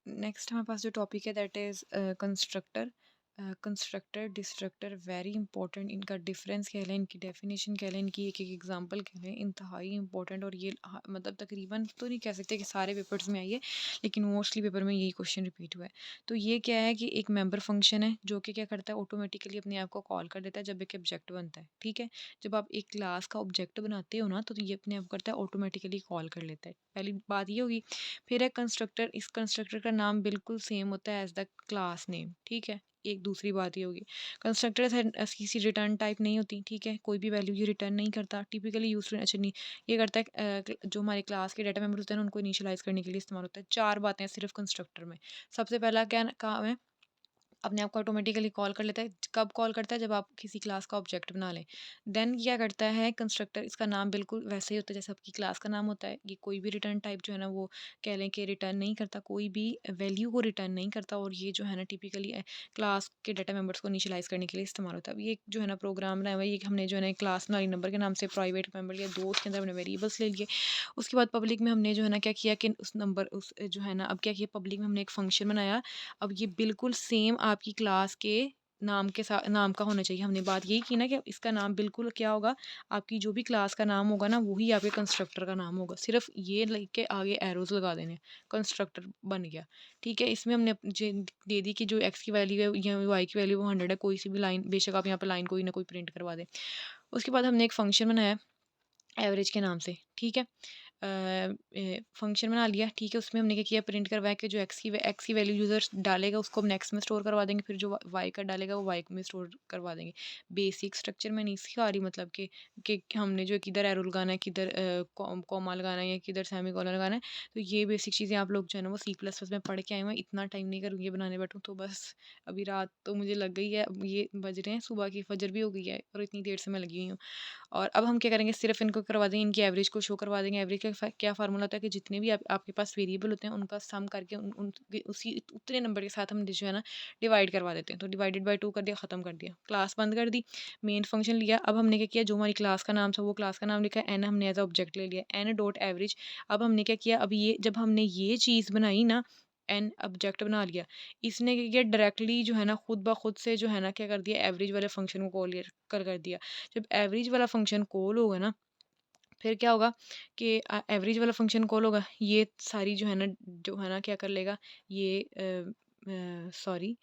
Next हमारे पास जो topic है that is constructor. Constructor destructor very important, इनका डिफरेंस कह लें, इनकी डेफिनेशन कह लें, इनकी एक एक एग्जांपल कह लें, इंतहाई इंपॉर्टेंट। और ये मतलब तकरीबन तो नहीं कह सकते कि सारे पेपर्स में आई है, लेकिन मोस्टली पेपर में यही क्वेश्चन रिपीट हुआ है। तो ये क्या है कि एक मेंबर फंक्शन है जो कि क्या करता है, ऑटोमेटिकली अपने आप को कॉल कर देता है जब एक ऑब्जेक्ट बनता है। ठीक है, जब आप एक क्लास का ऑब्जेक्ट बनाते हो ना तो ये अपने आप करता है, ऑटोमेटिकली कॉल कर लेता है। पहली बात ये होगी। फिर है कंस्ट्रक्टर, इस कंस्ट्रक्टर का नाम बिल्कुल सेम होता है एज द क्लास नेम। ठीक है, एक दूसरी बात ये होगी, कंस्ट्रक्टर किसी रिटर्न टाइप नहीं होती। ठीक है, कोई भी वैल्यू ये रिटर्न नहीं करता, टिपिकली यूज अच्छा नहीं, ये करता है जो हमारे क्लास के डाटा मेंबर होते हैं ना, उनको इनिशियलाइज करने के लिए इस्तेमाल होता है। चार बातें हैं सिर्फ कंस्ट्रक्टर में। सबसे पहला क्या काम है, अपने आप को ऑटोमेटिकली कॉल कर लेता है। कब कॉल करता है, जब आप किसी क्लास का ऑब्जेक्ट बना लें। देन क्या करता है कंस्ट्रक्टर, इसका नाम बिल्कुल वैसे ही होता है जैसे आपकी क्लास का नाम होता है। ये कोई भी रिटर्न टाइप जो है ना वो कह लें कि रिटर्न नहीं करता, कोई भी वैल्यू को रिटर्न नहीं करता। और ये जो है ना टिपिकली क्लास के डाटा मेंबर्स को इनिशियलाइज करने के लिए इस्तेमाल होता है। अब ये जो है ना प्रोग्राम बनाया हुआ है, ये हमने जो है ना क्लास बना ली नंबर के नाम से, प्राइवेट मेंबर लिया, दो उसके अंदर हमने वेरिएबल्स ले लिए। उसके बाद पब्लिक में हमने जो है ना क्या किया कि उस नंबर उस जो है ना अब क्या किया, पब्लिक में हमने एक फंक्शन बनाया। अब ये बिल्कुल सेम आपकी क्लास के नाम के साथ नाम का होना चाहिए। हमने बात यही की ना कि इसका नाम बिल्कुल क्या होगा, आपकी जो भी क्लास का नाम होगा ना वही आपके कंस्ट्रक्टर का नाम होगा। सिर्फ ये लिख के आगे एरोज लगा देने, कंस्ट्रक्टर बन गया। ठीक है, इसमें हमने दे दी कि जो एक्स की वैल्यू है या वाई की वैल्यू वो 100 है। कोई सी भी लाइन, बेशक आप यहाँ पे लाइन कोई ना कोई प्रिंट करवा दें। उसके बाद हमने एक फंक्शन बनाया एवरेज के नाम से। ठीक है, फंक्शन बना लिया। ठीक है, उसमें हमने क्या किया, प्रिंट करवाया कि जो एक्स की वैल्यू यूज़र डालेगा उसको हम नेक्स्ट में स्टोर करवा देंगे, फिर जो वाई का डालेगा वो वाई में स्टोर करवा देंगे। बेसिक स्ट्रक्चर में नहीं सिखा रही, मतलब कि हमने जो किधर एरो लगाना है, किधर कॉमा लगाना है या किधर सेमी कॉलन लगाना है। तो ये बेसिक चीज़ें आप लोग जो है ना वो C++ में पढ़ के आए हुए हैं। इतना टाइम नहीं करूँगी बनाने बैठूँ तो बस। अभी रात तो मुझे लग गई है, अब ये बज रहे हैं सुबह की, फजर भी हो गई है और इतनी देर से मैं लगी हुई हूँ। और अब हम क्या करेंगे, सिर्फ इनको करवा देंगे, इनकी एवरेज को शो करवा देंगे। एवरेज का क्या फार्मूला होता है कि जितने भी आपके पास वेरिएबल होते हैं उनका सम करके उसी उतने नंबर के साथ हम जो है ना डिवाइड करवा देते हैं। तो डिवाइडेड बाय 2 कर दिया, खत्म कर दिया, क्लास बंद कर दी, मेन फंक्शन लिया। अब हमने क्या किया, जो हमारी क्लास का नाम था वो क्लास का नाम लिखा, एन हमने एज ऑब्जेक्ट ले लिया, एन डॉट एवरेज। अब हमने क्या किया, अब ये जब हमने ये चीज़ बनाई ना, एन ऑब्जेक्ट बना लिया, इसने क्या किया, डायरेक्टली जो है ना खुद ब खुद से जो है ना क्या कर दिया, एवरेज वाले फंक्शन को कॉल कर दिया। जब एवरेज वाला फंक्शन कॉल होगा ना, फिर क्या होगा कि एवरेज वाला फंक्शन कॉल होगा, ये सारी जो है ना क्या कर लेगा, ये सॉरी,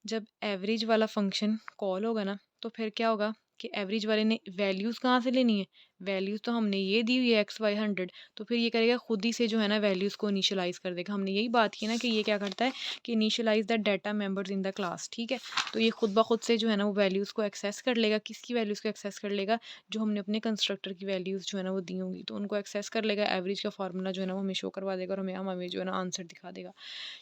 जब एवरेज वाला फंक्शन कॉल होगा ना तो फिर क्या होगा कि एवरेज वाले ने वैल्यूज़ कहाँ से लेनी है, वैल्यूज़ तो हमने ये दी हुई है एक्स वाई 100। तो फिर ये करेगा खुद ही से जो है ना वैल्यूज़ को इनिशियलाइज़ कर देगा। हमने यही बात की ना कि ये क्या करता है कि initialise the data members in the class. ठीक है, तो ये खुद ब खुद से जो है ना वो वैल्यूज़ को एक्सेस कर लेगा। किसकी वैल्यूज़ को एक्सेस कर लेगा, जो हमने अपने कंस्ट्रक्टर की वैल्यूज़ जो है ना वो दी होंगी, तो उनको एक्सेस कर लेगा। एवरेज का फार्मूला जो है ना वो हमें शो करवा देगा और हमें जो है ना आंसर दिखा देगा।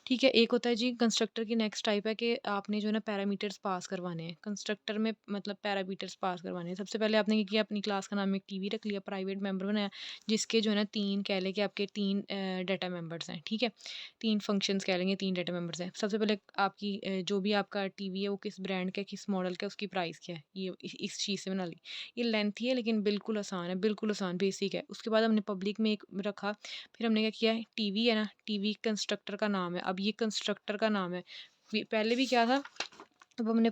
ठीक है, एक होता है जी कंस्ट्रक्टर की नेक्स्ट टाइप है कि आपने जो है ना पैरामीटर्स पास करवाने हैं कंस्ट्रक्टर में, मतलब पैरामीटर्स पास करवाने हैं। सबसे पहले आपने क्या किया, अपनी क्लास का नाम एक टीवी रख लिया, प्राइवेट मेंबर बनाया, जिसके जो है ना तीन कह लें कि आपके तीन डाटा मेंबर्स हैं। ठीक है, तीन फंक्शंस कह लेंगे, तीन डाटा मेंबर्स हैं। सबसे पहले आपकी जो भी आपका टीवी है वो किस ब्रांड का, किस मॉडल का, उसकी प्राइस क्या है, ये इस चीज़ से बना ली। ये लेंथी है लेकिन बिल्कुल आसान है, बिल्कुल आसान बेसिक है। उसके बाद हमने पब्लिक में एक रखा। फिर हमने क्या किया है, टीवी है ना, टीवी कंस्ट्रक्टर का नाम है। अब ये कंस्ट्रक्टर का नाम है, पहले भी क्या था, अब हमने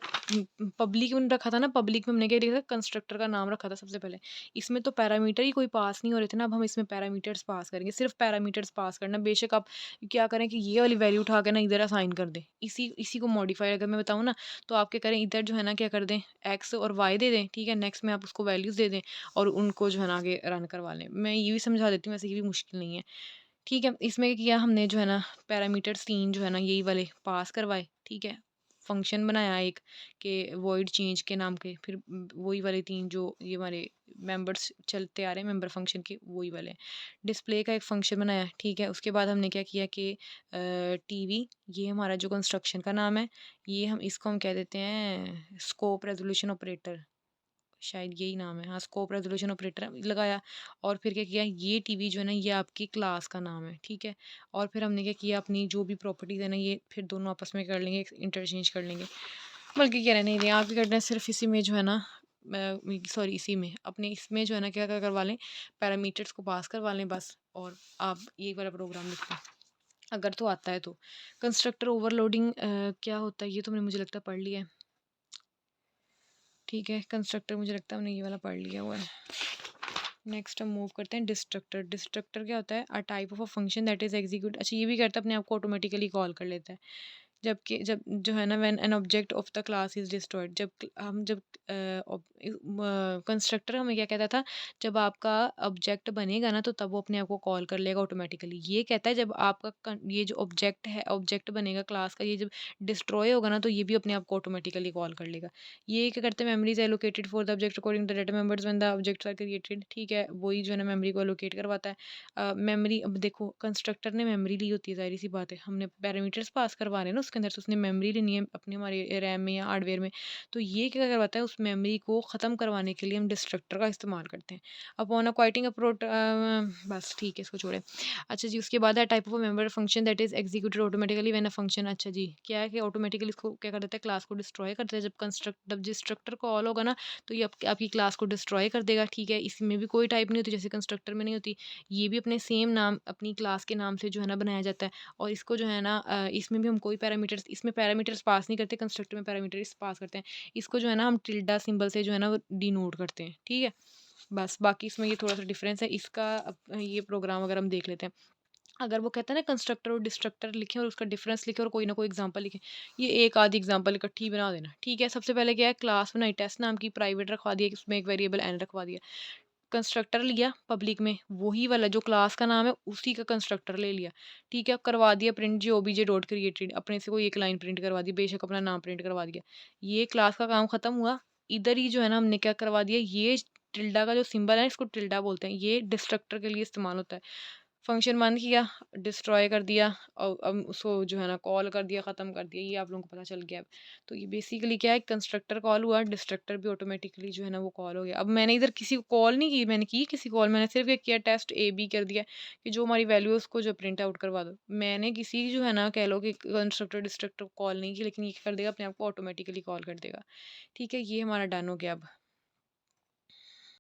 पब्लिक में रखा था ना, पब्लिक में हमने क्या लिखा था, कंस्ट्रक्टर का नाम रखा था सबसे पहले। इसमें तो पैरामीटर ही कोई पास नहीं हो रहे थे ना, अब हम इसमें पैरामीटर्स पास करेंगे, सिर्फ पैरामीटर्स पास करना। बेशक आप क्या करें कि ये वाली वैल्यू उठा के ना इधर असाइन कर दें, इसी इसी को मॉडिफाई अगर मैं बताऊँ ना, तो आप क्या करें, इधर जो है ना क्या कर दें, एक्स और वाई दे दें। ठीक है, नेक्स्ट में आप उसको वैल्यूज़ दे दें और उनको जो है ना आगे रन करवा लें। मैं ये भी समझा देती हूँ, वैसे ये भी मुश्किल नहीं है। ठीक है, इसमें क्या किया हमने जो है ना पैरामीटर्स 3 जो है ना यही वाले पास करवाए। ठीक है, फंक्शन बनाया एक कि वॉइड चेंज के नाम के, फिर वही वाले 3 जो ये हमारे मेंबर्स चलते आ रहे हैं मेंबर फंक्शन के, वही वाले। डिस्प्ले का एक फंक्शन बनाया। ठीक है, उसके बाद हमने क्या किया कि टीवी, ये हमारा जो कंस्ट्रक्शन का नाम है, ये हम इसको हम कह देते हैं स्कोप रेज़ोल्यूशन ऑपरेटर, शायद यही नाम है, हाँ, स्कोप रेज़ोल्यूशन ऑपरेटर लगाया। और फिर क्या किया, ये टीवी जो है ना ये आपकी क्लास का नाम है। ठीक है, और फिर हमने क्या किया, अपनी जो भी प्रॉपर्टीज़ है ना ये फिर दोनों आपस में कर लेंगे, इंटरचेंज कर लेंगे। बल्कि क्या रहने दें, आप क्या करना है, सिर्फ इसी में जो है ना सॉरी इसी में अपने इसमें जो है ना क्या क्या करवा लें, पैरामीटर्स को पास करवा लें बस, और आप ये वाला प्रोग्राम लिख लें। अगर तो आता है तो। कंस्ट्रक्टर ओवरलोडिंग क्या होता है ये तो मैंने मुझे लगता है पढ़ लिया है। ठीक है, कंस्ट्रक्टर मुझे लगता है हमने ये वाला पढ़ लिया हुआ है। नेक्स्ट हम मूव करते हैं डिस्ट्रक्टर। डिस्ट्रक्टर क्या होता है? A type of a function that is execute. अच्छा, ये भी करता है अपने आप को ऑटोमेटिकली कॉल कर लेता है। जबकि जब जो है ना, when an object of the class is destroyed, जब कंस्ट्रक्टर हमें क्या कहता था, जब आपका ऑब्जेक्ट बनेगा ना तो तब वो अपने आप को कॉल कर लेगा ऑटोमेटिकली। ये कहता है जब आपका ये जो ऑब्जेक्ट है, ऑब्जेक्ट बनेगा क्लास का, ये जब डिस्ट्रॉय होगा ना तो ये भी अपने आप को ऑटोमेटिकली कॉल कर लेगा। ये क्या करते हैं, memories allocated for the object according to the data members when the objects are created. ठीक है, वही जो है ना मेमोरी को एलोकेट करवाता है। मेमोरी, अब देखो कंस्ट्रक्टर ने मेमोरी ली होती है, ज़ाहिर सी बात है, हमने पैरामीटर्स पास करवा रहे हैं ना उसके अंदर, तो उसने मेमोरी लेनी है अपने हमारे रैम में या हार्डवेयर में। तो ये क्या करवाता है, उस मेमोरी को ख़त्म करवाने के लिए हम डिस्ट्रक्टर का इस्तेमाल करते हैं। अपॉन अ क्वाइटिंग अप्रोट, बस ठीक है, इसको छोड़ें। अच्छा जी, उसके बाद है type of member function that is executed automatically when a function. अच्छा जी, क्या है कि ऑटोमेटिकली इसको क्या कर देता है, क्लास को डिस्ट्रॉय करता है। जब डिस्ट्रक्टर कॉल होगा ना तो ये आपकी क्लास को डिस्ट्रॉय कर देगा। ठीक है, इसमें भी कोई टाइप नहीं होती जैसे कंस्ट्रक्टर में नहीं होती। ये भी अपने सेम नाम, अपनी क्लास के नाम से जो है ना बनाया जाता है। और इसको जो है ना इसमें भी हम कोई पैरामीटर्स, इसमें पैरामीटर्स पास नहीं करते, कंस्ट्रक्टर में पैरामीटर्स पास करते हैं। इसको जो है ना हम टिल्डा सिंबल से जो है ना वो डिनोट करते हैं। ठीक है, बस बाकी इसमें ये थोड़ा-सा डिफरेंस है। इसका ये प्रोग्राम अगर हम देख लेते हैं। अगर वो कहता है ना कंस्ट्रक्टर और डिस्ट्रक्टर लिखें और उसका डिफरेंस लिखें और कोई ना कोई एग्जांपल लिखें, ये एक आधी एग्जांपल इकट्ठी ही बना देना। ठीक है, सबसे पहले क्या है, क्लास बनाई, टेस्ट नाम की, प्राइवेट रखवा दिया, उसमें एक वेरिएबल एन रखवा दिया। कंस्ट्रक्टर लिया पब्लिक में, वही वाला जो क्लास का नाम है उसी का कंस्ट्रक्टर ले लिया। ठीक है, करवा दिया प्रिंट जी ओबीजे डॉट क्रिएटेड, अपने से कोई एक लाइन प्रिंट करवा दी, बेशक अपना नाम प्रिंट करवा दिया। ये क्लास का काम खत्म हुआ। इधर ही जो है ना हमने क्या करवा दिया, ये टिल्डा का जो सिंबल है इसको टिल्डा बोलते हैं, ये डिस्ट्रक्टर के लिए इस्तेमाल होता है। फंक्शन बंद किया, डिस्ट्रॉय कर दिया और अब उसको जो है ना कॉल कर दिया, ख़त्म कर दिया, ये आप लोगों को पता चल गया अब। तो ये बेसिकली क्या है, कंस्ट्रक्टर कॉल हुआ, डिस्ट्रक्टर भी ऑटोमेटिकली जो है ना वो कॉल हो गया। अब मैंने इधर किसी को कॉल नहीं की, मैंने की किसी कॉल, मैंने सिर्फ एक किया टेस्ट ए बी कर दिया कि जो हमारी वैल्यू है उसको जो प्रिंट आउट करवा दो। मैंने किसी जो है ना कह लो कि कंस्ट्रक्टर डिस्ट्रक्टर कॉल नहीं की, लेकिन ये क्या कर देगा, अपने आप को ऑटोमेटिकली कॉल कर देगा। ठीक है, ये हमारा डन हो गया अब।